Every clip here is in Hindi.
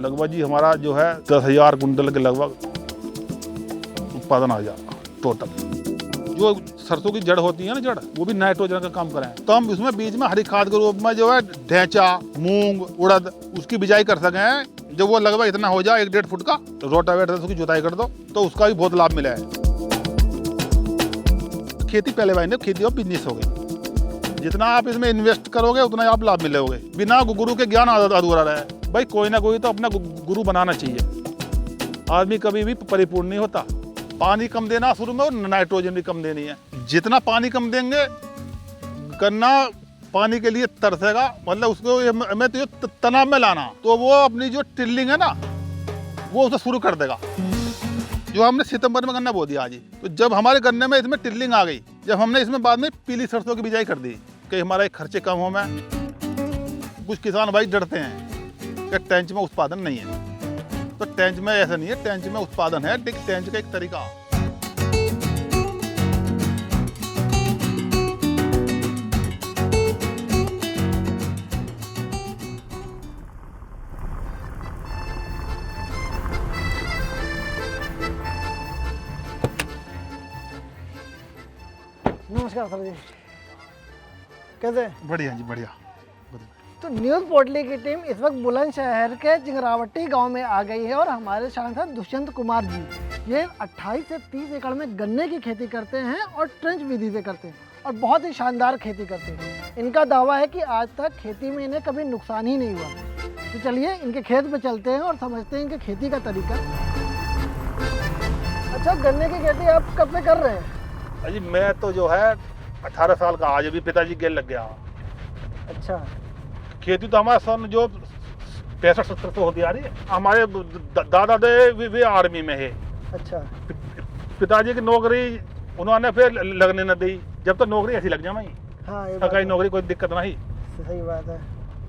लगभग जी हमारा जो है 10,000 कुंटल के लगभग उत्पादन आ जाएगा टोटल। जो सरसों की जड़ होती है ना, जड़ वो भी नाइट्रोजन का काम करें, तो हम इसमें बीच में हरी खाद के रूप में जो है ढैंचा, मूंग, उड़द उसकी बिजाई कर सकें। जब वो लगभग इतना हो जाए 1-1.5 फुट का, तो रोटावेटर से उसकी जुताई कर दो, तो उसका भी बहुत लाभ मिला है। खेती पहले भाई ने खेती और बिजनेस हो गई, जितना आप इसमें इन्वेस्ट करोगे उतना आप लाभ मिलोगे। बिना गुरु के ज्ञान अधूरा रहे। भाई कोई ना कोई तो अपना गुरु बनाना चाहिए। आदमी कभी भी परिपूर्ण नहीं होता। पानी कम देना शुरू में और नाइट्रोजन भी कम देनी है। जितना पानी कम देंगे गन्ना पानी के लिए तरसेगा, मतलब उसको हमें तो तनाव में लाना, तो वो अपनी जो टिल्लिंग है ना वो उसे शुरू कर देगा। जो हमने सितंबर में गन्ना बो दिया आज, तो जब हमारे गन्ने में इसमें टिल्लिंग आ गई, जब हमने इसमें बाद में पीली सरसों की बिजाई कर दी कि हमारा खर्चे कम हो में। कुछ किसान भाई डरते हैं कि टेंच में उत्पादन नहीं है, तो टेंच में ऐसा नहीं है, टेंच में उत्पादन है। टेंच का एक तरीका नमस्कार सर जी, कैसे? बढ़िया जी, बढ़िया। तो न्यूज़ पोर्टली की टीम इस वक्त बुलंदशहर के जिंगरावटी गांव में आ गई है और हमारे सांसद दुष्यंत कुमार जी ये 28 से 30 एकड़ में गन्ने की खेती करते हैं और ट्रेंच विधि से करते हैं और बहुत ही शानदार खेती करते हैं। इनका दावा है कि आज तक खेती में इन्हें कभी नुकसान ही नहीं हुआ। तो चलिए इनके खेत में चलते हैं और समझते हैं इनके खेती का तरीका। अच्छा, गन्ने की खेती आप कब से कर रहे हैं? अजी मैं तो जो है 18 साल का, आज अभी पिताजी गेल लग गया। अच्छा, खेती तो हमारा सन जो 65-70 से होती आ रही है। हमारे दादा दे वे आर्मी में है। अच्छा, पिताजी की नौकरी उन्होंने फिर लगने न दी, जब तो नौकरी ऐसी लग जाए वही। हाँ ये सरकारी नौकरी कोई दिक्कत नहीं। सही बात है।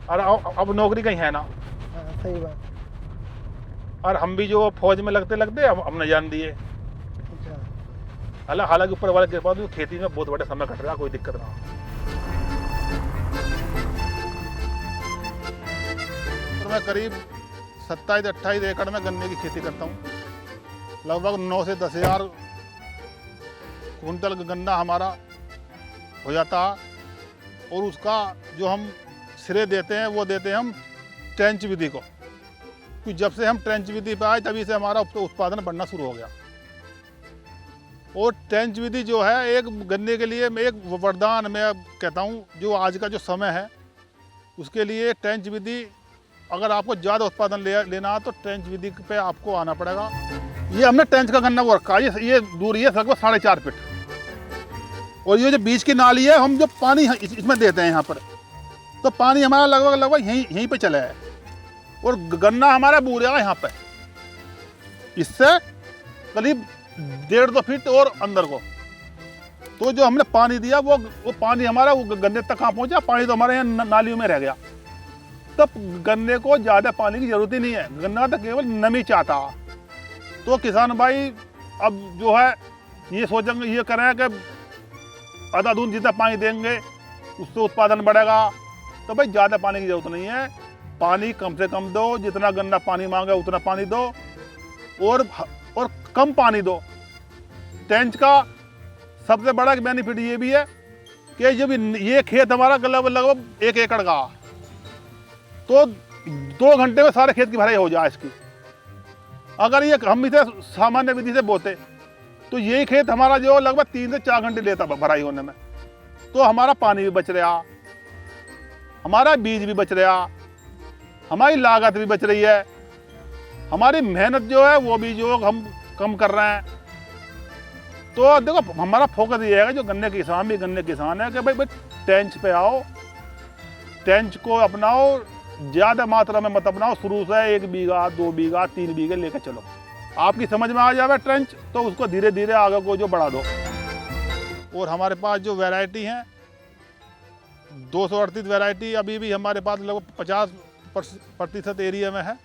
और अब नौकरी कहीं है ना। हाँ सही बात। और हम भी जो फौज में लगते लगते हमने जान दिए। अच्छा, हालांकि ऊपर वाले के बाद खेती में बहुत बड़े समय कट रहा, कोई दिक्कत ना। तो मैं करीब 27-28 एकड़ में गन्ने की खेती करता हूँ। लगभग 9 से 10,000 कुंटल गन्ना हमारा हो जाता है। और उसका जो हम श्रेय देते हैं वो देते हैं हम ट्रेंच विधि को, क्योंकि जब से हम ट्रेंच विधि पे आए तभी से हमारा उत्पादन बढ़ना शुरू हो गया। और ट्रेंच विधि जो है एक गन्ने के लिए एक वरदान मैं कहता हूँ। जो आज का जो समय है उसके लिए ट्रेंच विधि, अगर आपको ज़्यादा उत्पादन लेना है तो ट्रेंच विधि पे आपको आना पड़ेगा। ये हमने ट्रेंच का गन्ना वो रखा है, ये दूरी है लगभग 4.5 फीट। और ये जो बीच की नाली है, हम जो पानी इसमें देते हैं यहाँ पर, तो पानी हमारा लगभग यहीं पे चला है। और गन्ना हमारा बूढ़ा है यहाँ पे, इससे करीब 1.5-2 फीट और अंदर को। तो जो हमने पानी दिया वो पानी हमारा वो गन्ने तक कहाँ पहुँचा, पानी तो हमारे यहाँ नालियों में रह गया। तब गन्ने को ज़्यादा पानी की जरूरत ही नहीं है, गन्ना तो केवल नमी चाहता। तो किसान भाई अब जो है ये सोचेंगे, ये करें कि आधा दून जितना पानी देंगे उससे उत्पादन बढ़ेगा। तो भाई ज़्यादा पानी की जरूरत नहीं है, पानी कम से कम दो, जितना गन्ना पानी मांगे उतना पानी दो और कम पानी दो। ट्रेंच का सबसे बड़ा बेनिफिट ये भी है कि जब ये खेत हमारा लगभग 1 एकड़ का, तो 2 घंटे में सारे खेत की भराई हो जाए इसकी। अगर ये हम इसे सामान्य विधि से बोते तो यही खेत हमारा जो लगभग 3 से 4 घंटे लेता भराई होने में। तो हमारा पानी भी बच रहा, हमारा बीज भी बच रहा, हमारी लागत भी बच रही है, हमारी मेहनत जो है वो भी जो हम कम कर रहे हैं। तो देखो हमारा फोकस ये है, जो गन्ने किसान भी गन्ने किसान है, कि भाई ट्रेंच पे आओ, ट्रेंच को अपनाओ, ज़्यादा मात्रा में मत अपनाओ। शुरू से 1 बीघा 2 बीघा 3 बीघे लेकर चलो, आपकी समझ में आ जाए ट्रेंच, तो उसको धीरे धीरे आगे को जो बढ़ा दो। और हमारे पास जो वैरायटी हैं 238 वैरायटी अभी भी हमारे पास लगभग 50% एरिया में है।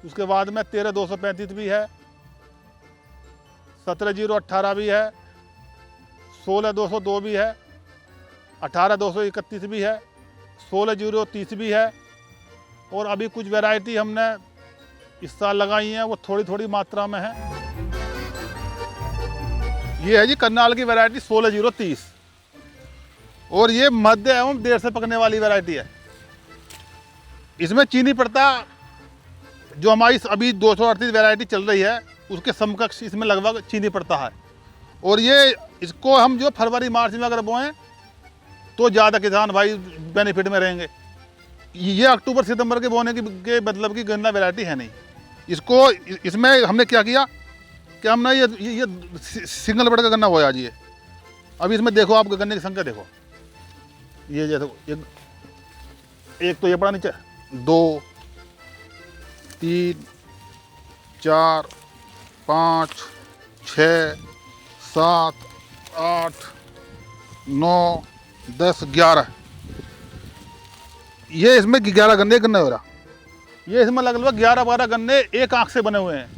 उसके बाद में 13-235 भी है, 17-018 भी है, 16-202 भी है, 18-231 भी है, 16-030 भी है, और अभी कुछ वैरायटी हमने इस साल लगाई हैं, वो थोड़ी थोड़ी मात्रा में है। ये है जी करनाल की वैरायटी 16-0-30 और ये मध्य एवं देर से पकने वाली वैरायटी है। इसमें चीनी पड़ता जो हमारी अभी 238 वैरायटी चल रही है उसके समकक्ष इसमें लगभग चीनी पड़ता है। और ये इसको हम जो फरवरी मार्च में अगर बोएं तो ज़्यादा किसान भाई बेनिफिट में रहेंगे। ये अक्टूबर सितंबर के बोने के मतलब की गन्ना वैरायटी है नहीं। इसको इसमें हमने क्या किया कि हमने ये सिंगल बड़ का गन्ना बोया जी। अभी इसमें देखो आप गन्ने की संख्या देखो, ये जैसे एक तो ये पड़ा नीचे, 2 3 4 5 6 7 8 9 10 11, ये इसमें 11 गन्ने गन्ना हो रहा। ये इसमें लगभग 11-12 गन्ने एक आंख से बने हुए हैं।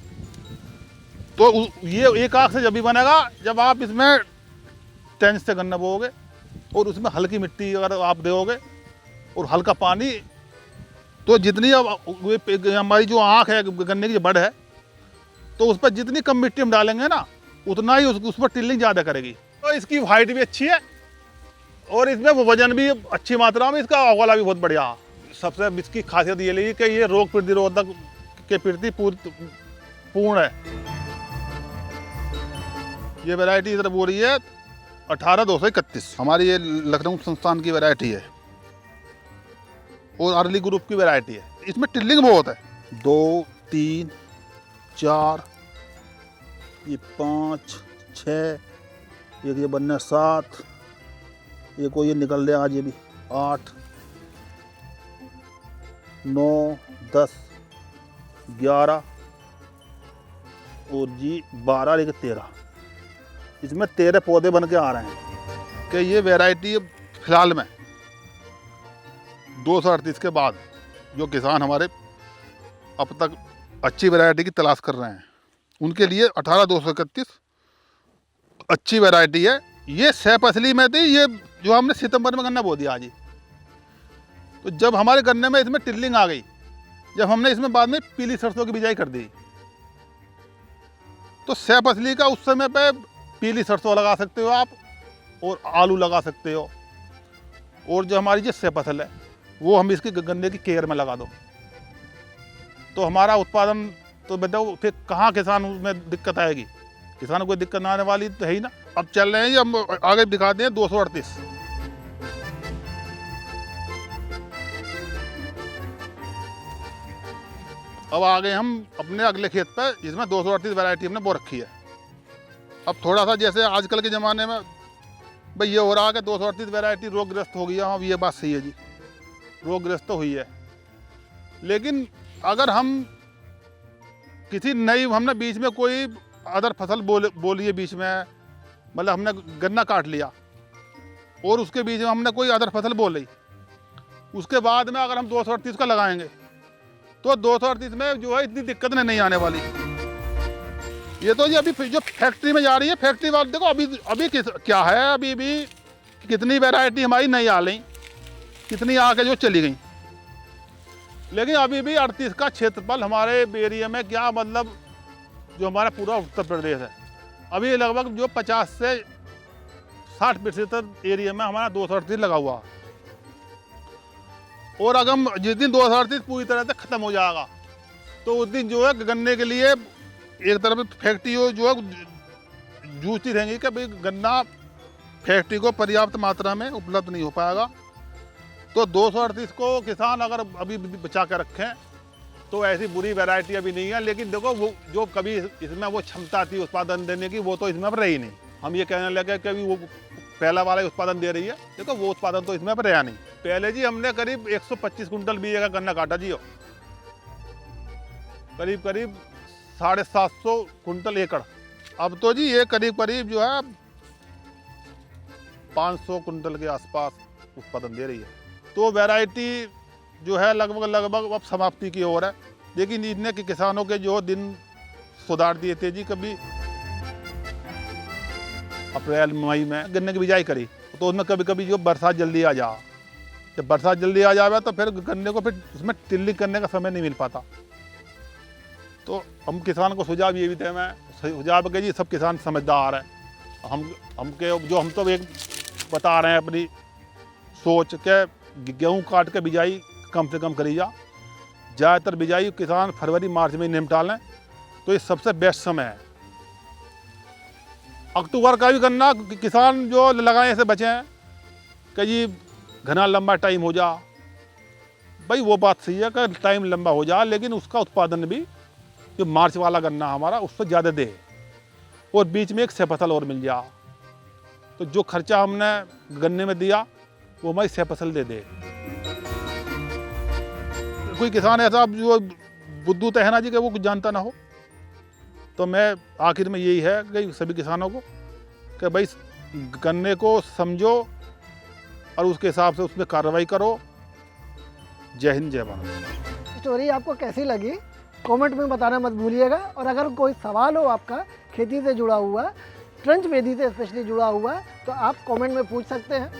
तो ये एक आंख से जब भी बनेगा जब आप इसमें टेंच से गन्ना बोओगे और उसमें हल्की मिट्टी अगर आप दोगे और हल्का पानी, तो जितनी हमारी जो आँख है गन्ने की जो बड़ है तो उस पर जितनी कम मिट्टी हम डालेंगे ना उतना ही उस पर टिल्लिंग ज़्यादा करेगी। तो इसकी हाइट भी अच्छी है और इसमें वजन भी अच्छी मात्रा में, इसका अगला भी बहुत बढ़िया है। सबसे इसकी खासियत ये लगी कि ये रोग प्रतिरोधक के प्रति पूर्ण है। ये वैरायटी इधर बो रही है 18-231, हमारी ये लखनऊ संस्थान की वैरायटी है और अर्ली ग्रुप की वैरायटी है। इसमें टिल्लिंग बहुत है, 2 3 4, ये 5 6, एक ये बनना 7, ये को ये निकल रहा आज ये भी 8 9 10 11 और जी 12 लेके 13, इसमें 13 पौधे बन के आ रहे हैं। कि ये वैरायटी फिलहाल में 238 के बाद जो किसान हमारे अब तक अच्छी वैरायटी की तलाश कर रहे हैं उनके लिए 18-231 अच्छी वैरायटी है। ये सैफ असली में थी, ये जो हमने सितंबर में गन्ना बो दिया आज ही। तो जब हमारे गन्ने में इसमें टिल्लिंग आ गई, जब हमने इसमें बाद में पीली सरसों की बिजाई कर दी, तो सैफ असली का उस समय पे पीली सरसों लगा सकते हो आप और आलू लगा सकते हो। और जो हमारी जो सैफ फसल है वो हम इसकी गन्ने की केयर में लगा दो तो हमारा उत्पादन, तो बताओ फिर कहाँ किसान में दिक्कत आएगी? किसान को कोई दिक्कत ना आने वाली तो है ही ना। अब चल रहे हैं ये, हम आगे दिखाते हैं 238। अब आ गए हम अपने अगले खेत पर, जिसमें 238 वैरायटी हमने बो रखी है। अब थोड़ा सा जैसे आजकल के ज़माने में भाई ये हो रहा है कि 238 वैरायटी रोगग्रस्त हो गई है। हाँ ये बात सही है जी, रोगग्रस्त तो हुई है। लेकिन अगर हम किसी नई, हमने बीच में कोई अदर फसल बोली है बीच में, मतलब हमने गन्ना काट लिया और उसके बीच में हमने कोई अदर फसल बोल ली, उसके बाद में अगर हम 238 का लगाएंगे तो 238 में जो है इतनी दिक्कत नहीं आने वाली। ये तो जी अभी जो फैक्ट्री में जा रही है, फैक्ट्री वाले देखो अभी क्या है, अभी भी कितनी वैरायटी हमारी नहीं आ रही, कितनी आके जो चली गई। लेकिन अभी भी 38 का क्षेत्रफल हमारे एरिया में, क्या मतलब जो हमारा पूरा उत्तर प्रदेश है, अभी लगभग जो 50 से 60% एरिया में हमारा 238 लगा हुआ। और अगर हम जिस दिन 238 पूरी तरह से ख़त्म हो जाएगा तो उस दिन जो है गन्ने के लिए एक तरफ फैक्ट्री जो है जूझती रहेंगी कि भाई गन्ना फैक्ट्री को पर्याप्त मात्रा में उपलब्ध नहीं हो पाएगा। तो 238 को किसान अगर अभी बचा कर रखें तो ऐसी बुरी वैरायटी अभी नहीं है। लेकिन देखो वो जो कभी इसमें वो क्षमता थी उत्पादन देने की, वो तो इसमें अब रही नहीं। हम ये कहने लगे कि अभी वो पहला वाला उत्पादन दे रही है, देखो वो उत्पादन तो इसमें अब रहा नहीं। पहले जी हमने करीब 125 कुंटल बीज का गन्ना काटा जी, करीब 750 कुंटल एकड़। अब तो जी ये करीब जो है 500 कुंटल के आसपास उत्पादन दे रही है। तो वैरायटी जो है लगभग अब समाप्ति की ओर है। लेकिन इतने के किसानों के जो दिन सुधार दिए थे जी, कभी अप्रैल मई में गन्ने की बिजाई करी तो उसमें कभी जो बरसात जल्दी आ जा जब बरसात जल्दी आ जाए तो फिर गन्ने को फिर उसमें टिल्लिंग करने का समय नहीं मिल पाता। तो हम किसान को सुझाव ये भी थे, मैं सुझाव के जी सब किसान समझदार है, हम तो एक बता रहे हैं अपनी सोच के गेहूँ काट के बिजाई कम से कम करी जा, ज़्यादातर बिजाई किसान फरवरी मार्च में निपटा लें तो ये सबसे बेस्ट समय है। अक्टूबर का भी गन्ना किसान जो लगाने से बचे हैं कि जी घना लंबा टाइम हो जा, भाई वो बात सही है कि टाइम लंबा हो जा, लेकिन उसका उत्पादन भी जो मार्च वाला गन्ना हमारा उससे ज़्यादा दे और बीच में एक से फसल और मिल जा, तो जो खर्चा हमने गन्ने में दिया वो हमारी से फसल दे दे। कोई किसान ऐसा जो बुद्धू तो है ना जी कि वो कुछ जानता ना हो, तो मैं आखिर में यही है कि सभी किसानों को कि भाई गन्ने को समझो और उसके हिसाब से उसमें कार्रवाई करो। जय हिंद, जय भारत। स्टोरी आपको कैसी लगी कमेंट में बताना मत भूलिएगा, और अगर कोई सवाल हो आपका खेती से जुड़ा हुआ, ट्रेंच विधि से स्पेशली जुड़ा हुआ, तो आप कमेंट में पूछ सकते हैं।